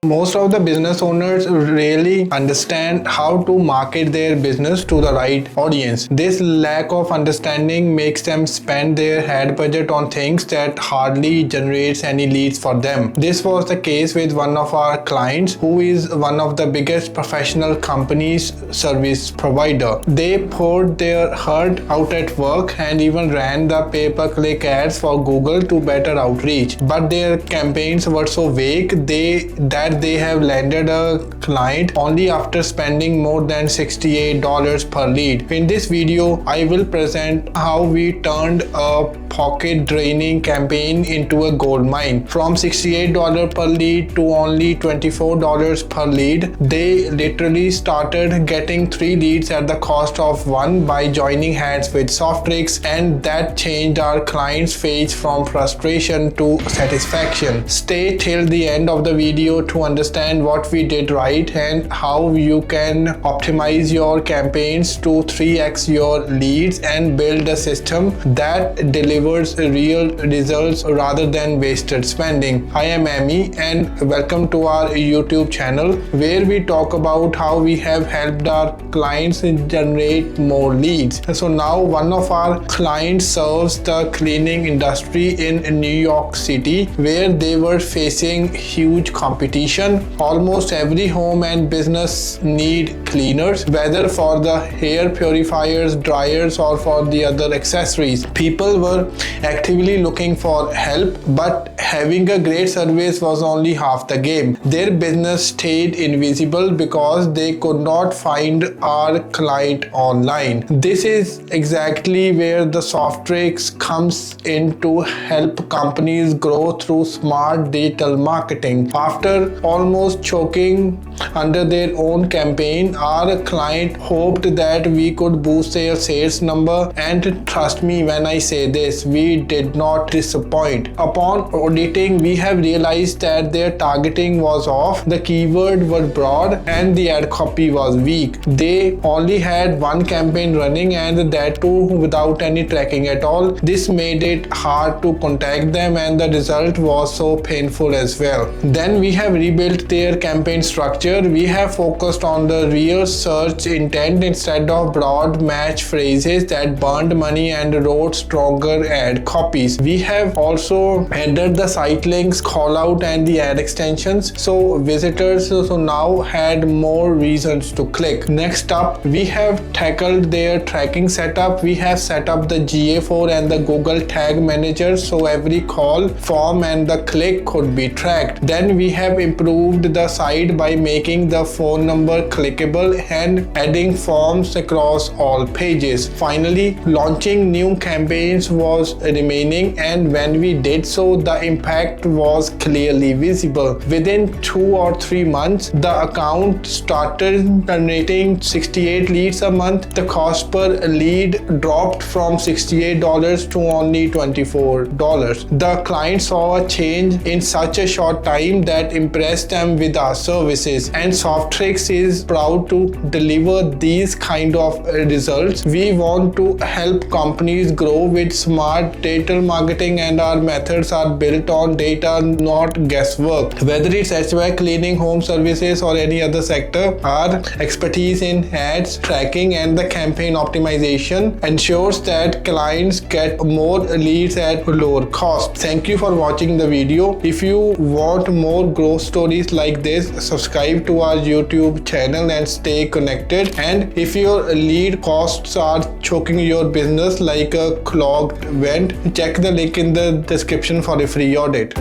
Most of the business owners really understand how to market their business to the right audience. This lack of understanding makes them spend their head budget on things that hardly generates any leads for them. This was the case with one of our clients who is one of the biggest professional companies service provider. They poured their heart out at work and even ran the pay-per-click ads for Google to better outreach. But their campaigns were so vague that they have landed a client only after spending more than $68 per lead. In this video, I will present how we turned a pocket draining campaign into a gold mine. From $68 per lead to only $24 per lead, they literally started getting 3 leads at the cost of 1 by joining hands with Softrix, and that changed our client's face from frustration to satisfaction. Stay till the end of the video to understand what we did right and how you can optimize your campaigns to 3x your leads and build a system that delivers real results rather than wasted spending. I am Amy and welcome to our YouTube channel where we talk about how we have helped our clients generate more leads. So now one of our clients serves the cleaning industry in New York City where they were facing huge competition. Almost every home and business need cleaners, whether for the hair purifiers, dryers or for the other accessories. People were actively looking for help, but having a great service was only half the game. Their business stayed invisible because they could not find our client online. This is exactly where the Softrix comes in to help companies grow through smart digital marketing. After almost choking under their own campaign, our client hoped that we could boost their sales number, and trust me when I say this, we did not disappoint. Upon auditing, we have realized that their targeting was off, the keyword were broad and the ad copy was weak. They only had one campaign running and that too without any tracking at all. This made it hard to contact them and the result was so painful as well. Then we have rebuilt their campaign structure. We have focused on the real search intent instead of broad match phrases that burned money and wrote stronger ad copies. We have also added the site links, call out and the ad extensions so visitors now had more reasons to click. Next up, we have tackled their tracking setup. We have set up the GA4 and the Google Tag Manager so every call, form and the click could be tracked. Then we have improved the site by making the phone number clickable and adding forms across all pages. Finally, launching new campaigns was remaining, and when we did so, the impact was clearly visible. Within 2 or 3 months, the account started generating 68 leads a month. The cost per lead dropped from $68 to only $24. The client saw a change in such a short time that impressed them with our services, and Softrix is proud to deliver these kind of results. We want to help companies grow with smart digital marketing, and our methods are built on data, not guesswork. Whether it's HVAC, cleaning, home services or any other sector, our expertise in ads, tracking and the campaign optimization ensures that clients get more leads at lower cost. Thank you for watching the video. If you want more growth stories like this, subscribe to our YouTube channel and stay connected. And if your lead costs are choking your business like a clogged vent, check the link in the description for a free audit.